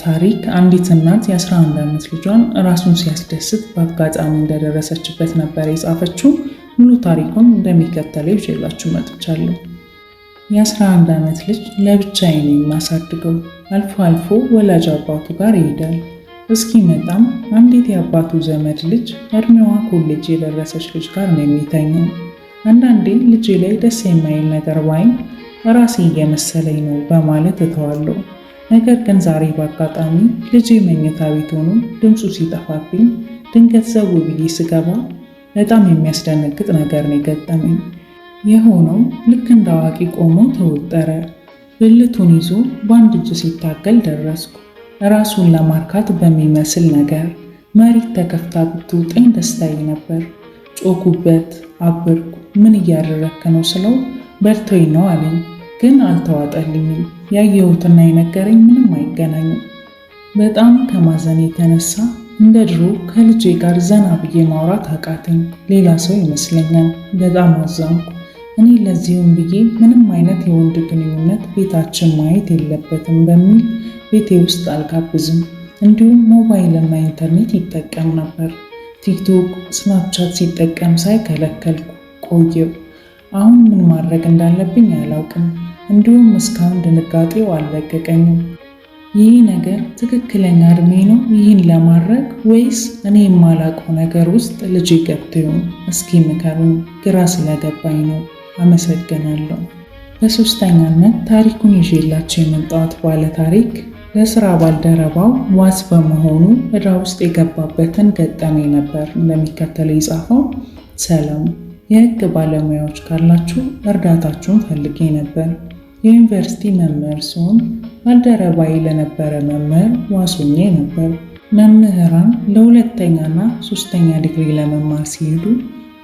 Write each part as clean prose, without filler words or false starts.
ታሪክ አንዲት እናት የ11 ዓመት ልጇን ራሱን ሲያስደስት በአጋጣሚ እንደደረሰችበት ነበር የጻፈችው። ሙሉ ታሪኩን እንደሚከተለው ይዤላችሁ መጥቻለሁ። የ11 ዓመት ልጅ ለብቻዬ ነው የማሳድገው። አልፎ አልፎ ወላጅ አባቱ ጋር ይሄዳል። እስኪመጣም አንዲት የአባቱ ዘመድ ልጅ እድሜዋ ኮሌጅ የደረሰች ልጅ ጋር ነው የሚተኘው። አንዳንዴ ልጄ ላይ ደስ የማይል ነገር ባይም ራሴ እየመሰለኝ ነው በማለት እተዋለሁ። ነገር ግን ዛሬ በአጋጣሚ ልጄ መኝታ ቤት ሆኖ ድምፁ ሲጠፋብኝ ድንገት ዘው ብዬ ስገባ በጣም የሚያስደነግጥ ነገር ነው የገጠመኝ። የሆነው ልክ እንደ አዋቂ ቆሞ ተወጠረ። ብልቱን ይዞ በአንድ እጅ ሲታገል ደረስኩ። ራሱን ለማርካት በሚመስል ነገር መሬት ተከፍታ ብትውጠኝ ደስታዬ ነበር። ጮኩበት፣ አብርኩ። ምን እያደረክ ነው ስለው በልቶኝ ነው አለኝ። ግን አልተዋጠልኝም። ያየሁትና የነገረኝ ምንም አይገናኝም። በጣም ከማዘን የተነሳ እንደ ድሮ ከልጄ ጋር ዘና ብዬ ማውራት አቃተኝ። ሌላ ሰው ይመስለኛል። በጣም አዘንኩ። እኔ ለዚሁም ብዬ ምንም አይነት የወንድ ግንኙነት ቤታችን ማየት የለበትም በሚል ቤቴ ውስጥ አልጋብዝም። እንዲሁም ሞባይልና ኢንተርኔት ይጠቀም ነበር። ቲክቶክ፣ ስናፕቻት ሲጠቀም ሳይከለከልኩ ቆየው። አሁን ምን ማድረግ እንዳለብኝ አላውቅም። እንዲሁም እስካሁን ድንጋጤው አልለቀቀኝም። ይህ ነገር ትክክለኛ እድሜ ነው ይህን ለማድረግ ወይስ እኔ የማላውቀው ነገር ውስጥ ልጄ ገብቶ ይሆን? እስኪ ምከሩኝ፣ ግራ ስለገባኝ ነው። አመሰግናለሁ። በሶስተኛነት ታሪኩን ይዤላችሁ የመጣሁት ባለ ታሪክ ለስራ ባልደረባው ዋስ በመሆኑ ዕዳ ውስጥ የገባበትን ገጠመኝ ነበር እንደሚከተለው የጻፈው። ሰላም፣ የህግ ባለሙያዎች ካላችሁ እርዳታችሁን ፈልጌ ነበር። የዩኒቨርሲቲ መምህር ሲሆን ባልደረባዬ ለነበረ መምህር ዋሶኜ ነበር። መምህራን ለሁለተኛና ሶስተኛ ዲግሪ ለመማር ሲሄዱ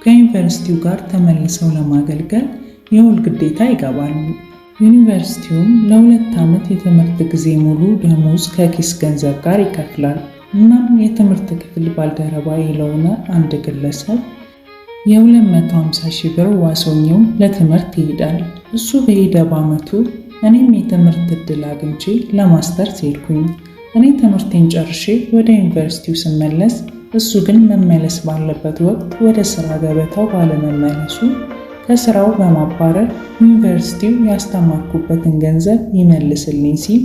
ከዩኒቨርሲቲው ጋር ተመልሰው ለማገልገል የውል ግዴታ ይገባሉ። ዩኒቨርሲቲውም ለ2 ዓመት የትምህርት ጊዜ ሙሉ ደሞዝ ከኪስ ገንዘብ ጋር ይከፍላል። እናም የትምህርት ክፍል ባልደረባ ለሆነ አንድ ግለሰብ የ250,000 ብር ዋሶኘው ለትምህርት ይሄዳል። እሱ በሄደ በዓመቱ እኔም የትምህርት ዕድል አግኝቼ ለማስተርስ ሄድኩኝ። እኔ ትምህርቴን ጨርሼ ወደ ዩኒቨርሲቲው ስመለስ እሱ ግን መመለስ ባለበት ወቅት ወደ ስራ ገበታው ባለመመለሱ ከስራው በማባረር ዩኒቨርሲቲው ያስተማርኩበትን ገንዘብ ይመልስልኝ ሲል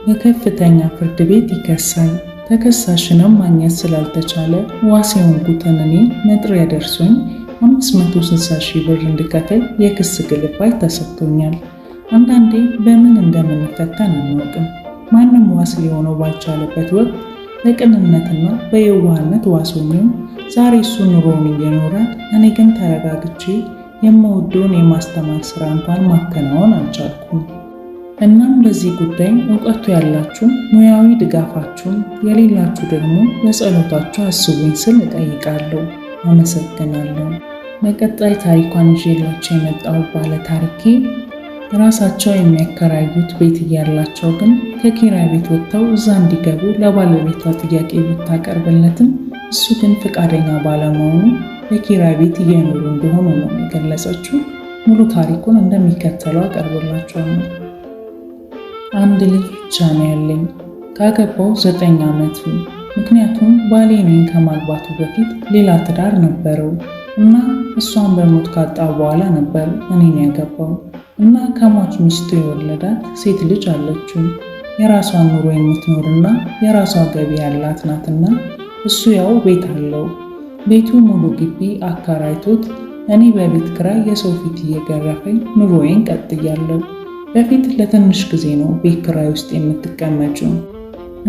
በከፍተኛ ፍርድ ቤት ይከሳል። ተከሳሽንም ማግኘት ስላልተቻለ ዋስ የሆንኩትን እኔ መጥሪያ ደርሶኝ 560,000 ብር እንድከፍል የክስ ግልባጭ ተሰጥቶኛል። አንዳንዴ በምን እንደምንፈተን አናውቅም። ማንም ዋስ ሊሆነው ባልቻለበት ወቅት በቅንነትና በየዋህነት ዋሶኘው ዛሬ እሱ ኑሮውን እየኖረ እኔ ግን ተረጋግቼ የምወደውን የማስተማር ስራ እንኳን ማከናወን አልቻልኩም። እናም በዚህ ጉዳይ እውቀቱ ያላችሁ ሙያዊ ድጋፋችሁን፣ የሌላችሁ ደግሞ በጸሎታችሁ አስቡኝ ስል እጠይቃለሁ። አመሰግናለሁ። በቀጣይ ታሪኳን ይዤላችሁ የመጣው ባለ ታሪኬ ራሳቸው የሚያከራዩት ቤት እያላቸው ግን ከኪራይ ቤት ወጥተው እዛ እንዲገቡ ለባለቤቷ ጥያቄ ብታቀርብለትም እሱ ግን ፈቃደኛ ባለመሆኑ በኪራይ ቤት እየኖሩ እንደሆኑ ነው የገለጸችው። ሙሉ ታሪኩን እንደሚከተለው አቀርብላችኋለሁ። አንድ ልጅ ብቻ ነው ያለኝ። ካገባው 9 ዓመቱ። ምክንያቱም ባሌ እኔን ከማግባቱ በፊት ሌላ ትዳር ነበረው እና እሷን በሞት ካጣ በኋላ ነበር እኔን ያገባው እና ከሟች ሚስቱ የወለዳት ሴት ልጅ አለችው። የራሷን ኑሮ የምትኖርና የራሷ ገቢ ያላት ናትና እሱ ያው ቤት አለው። ቤቱ ሙሉ ግቢ አከራይቶት እኔ በቤት ኪራይ የሰው ፊት እየገረፈኝ ኑሮዬን ቀጥያለሁ። በፊት ለትንሽ ጊዜ ነው ቤት ኪራይ ውስጥ የምትቀመጪው፣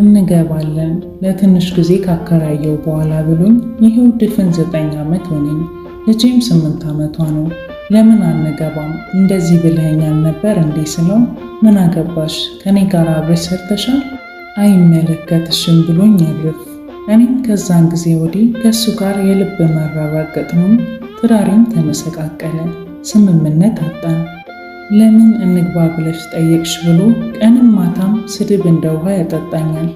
እንገባለን ለትንሽ ጊዜ ካከራየው በኋላ ብሎኝ ይሄው ድፍን 9 ዓመት ሆነኝ። ልጄም 8 ዓመቷ ነው። ለምን አንገባም እንደዚህ ብለኸኛል ነበር እንዴ ስለው ምን አገባሽ ከኔ ጋር አብረሽ ሰርተሻል አይመለከትሽም ብሎኝ ያርፍ። እኔም ከዛን ጊዜ ወዲህ ከሱ ጋር የልብ መራራቅ ገጥሞኝ ትዳሬም ተመሰቃቀለ። ስምምነት አጣን። ለምን እንግባ ብለሽ ጠየቅሽ ብሎ ቀንም ማታም ስድብ እንደ ውሃ ያጠጣኛል።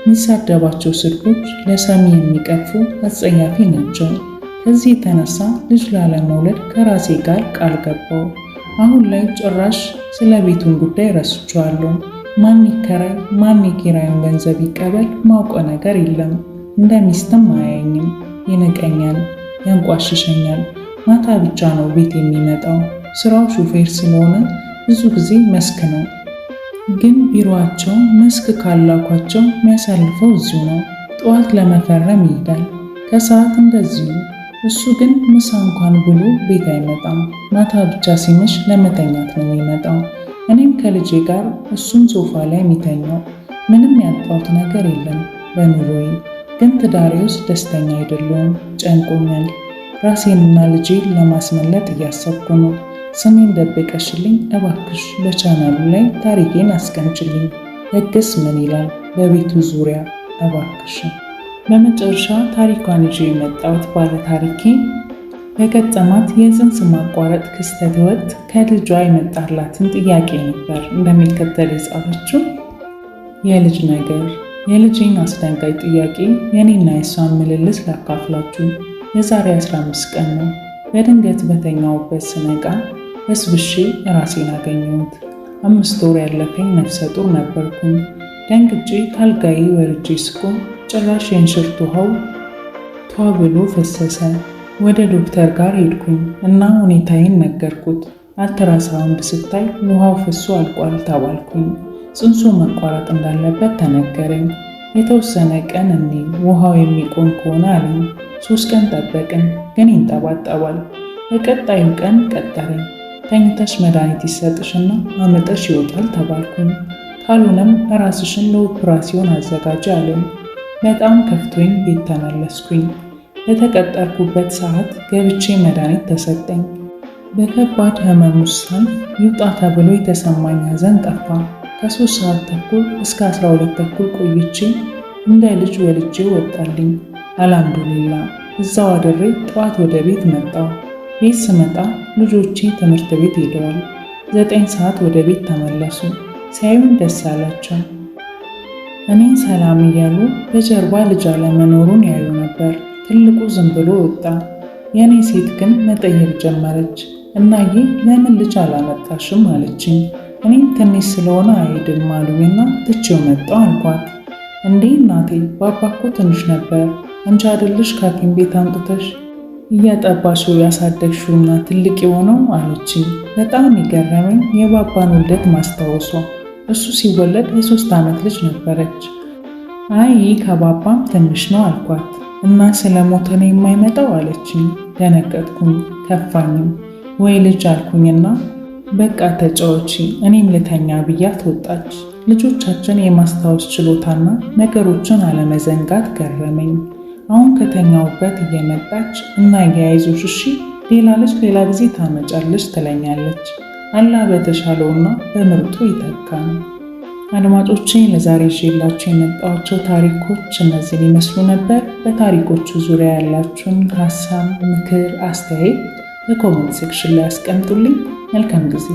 የሚሳደባቸው ስድቦች ለሰሚ የሚቀፉ አጸያፊ ናቸው። ከዚህ የተነሳ ልጅ ላለመውለድ ከራሴ ጋር ቃል ገባው። አሁን ላይ ጭራሽ ስለ ቤቱን ጉዳይ ረስቼዋለሁ። ማን ይከራይ ማን የኪራዩን ገንዘብ ይቀበል ማውቀው ነገር የለም። እንደ ሚስትም አያየኝም። ይንቀኛል፣ ያንቋሽሸኛል። ማታ ብቻ ነው ቤት የሚመጣው። ስራው ሹፌር ስለሆነ ብዙ ጊዜ መስክ ነው። ግን ቢሮአቸው መስክ ካላኳቸው የሚያሳልፈው እዚሁ ነው። ጠዋት ለመፈረም ይሄዳል፣ ከሰዓት እንደዚሁ። እሱ ግን ምሳ እንኳን ብሎ ቤት አይመጣም። ማታ ብቻ ሲመሽ ለመተኛት ነው የሚመጣው። እኔም ከልጄ ጋር እሱም ሶፋ ላይ የሚተኛው። ምንም ያጣሁት ነገር የለም በኑሮዬ። ግን ትዳሬ ውስጥ ደስተኛ አይደለሁም። ጨንቆኛል። ራሴንና ልጄን ለማስመለጥ እያሰብኩ ነው። ስሜን ደብቀሽልኝ እባክሽ በቻናሉ ላይ ታሪኬን አስቀምጭልኝ። ህግስ ምን ይላል በቤቱ ዙሪያ እባክሽ። በመጨረሻ ታሪኳን ይዤ የመጣሁት ባለ ታሪኬ በገጠማት የፅንስ ማቋረጥ ክስተት ወቅት ከልጇ የመጣላትን ጥያቄ ነበር እንደሚከተል የጻፈችው። የልጅ ነገር። የልጄን አስደንጋጭ ጥያቄ የኔና የሷን ምልልስ ላካፍላችሁ። የዛሬ 15 ቀን ነው። በድንገት በተኛውበት ስነቃ በስብሼ ራሴን አገኘሁት። 5 ወር ያለፈኝ ነፍሰ ጡር ነበርኩኝ። ደንግጬ ካልጋዬ ወርጄ ስቆም ጭራሽ የእንሽርት ውሃው ቷ ብሎ ፈሰሰ። ወደ ዶክተር ጋር ሄድኩኝ እና ሁኔታዬን ነገርኩት። አልትራሳውንድ ስታይ ውሃው ፈሶ አልቋል ተባልኩኝ። ፅንሱ መቋረጥ እንዳለበት ተነገረኝ። የተወሰነ ቀን ውሃው የሚቆም ከሆነ አለኝ። 3 ቀን ጠበቅን፣ ግን ይንጠባጠባል። በቀጣዩ ቀን ቀጠረኝ። ተኝተሽ መድኃኒት ይሰጥሽና አመጠሽ ይወጣል ተባልኩኝ። ካልሆነም ራስሽን ለኦፕራሲዮን አዘጋጅ አለኝ። በጣም ከፍቶኝ ቤት ተመለስኩኝ። በተቀጠርኩበት ሰዓት ገብቼ መድኃኒት ተሰጠኝ። በከባድ ህመም ውስጥ ሳልፍ ይውጣ ተብሎ የተሰማኝ ሐዘን ጠፋ። ከ3 ሰዓት ተኩል እስከ 12 ተኩል ቆይቼ እንደ ልጅ ወልጄ ወጣልኝ። አልሐምዱሊላ። እዛው አድሬ ጠዋት ወደ ቤት መጣሁ። ቤት ስመጣ ልጆቼ ትምህርት ቤት ሄደዋል። 9 ሰዓት ወደ ቤት ተመለሱ። ሲያዩኝ ደስ አላቸው። እኔን ሰላም እያሉ በጀርባ ልጅ አለመኖሩን ያዩ ነበር። ትልቁ ዝም ብሎ ወጣ። የእኔ ሴት ግን መጠየቅ ጀመረች። እናዬ ለምን ልጅ አላመጣሽም አለችኝ። እኔም ትንሽ ስለሆነ አይሄድም አሉኝና ትቼው መጣሁ አልኳት። እንዴ እናቴ ባባ እኮ ትንሽ ነበር፣ አንቺ አይደለሽ ከሐኪም ቤት አምጥተሽ እያጠባሽው ያሳደግሽውና ትልቅ የሆነው አለችኝ። በጣም የገረመኝ የባባን ውልደት ማስታወሷ። እሱ ሲወለድ የ3 ዓመት ልጅ ነበረች። አይ ከባባም ትንሽ ነው አልኳት። እና ስለሞተ ነው የማይመጣው አለችኝ። ደነገጥኩኝ፣ ከፋኝም። ወይ ልጅ አልኩኝና በቃ ተጫወቺ እኔም ልተኛ ብያት ወጣች። ልጆቻችን የማስታወስ ችሎታና ነገሮችን አለመዘንጋት ገረመኝ። አሁን ከተኛውበት እየመጣች እና እያይዞሽ እሺ ሌላ ልጅ ሌላ ጊዜ ታመጫለች ትለኛለች። አላህ በተሻለውና በምርጡ ይተካል። አድማጮቼ ለዛሬ ይዤላችሁ የመጣኋቸው ታሪኮች እነዚህን ይመስሉ ነበር። በታሪኮቹ ዙሪያ ያላችሁን ሀሳብ፣ ምክር፣ አስተያየት በኮሜንት ሴክሽን ላይ አስቀምጡልኝ። መልካም ጊዜ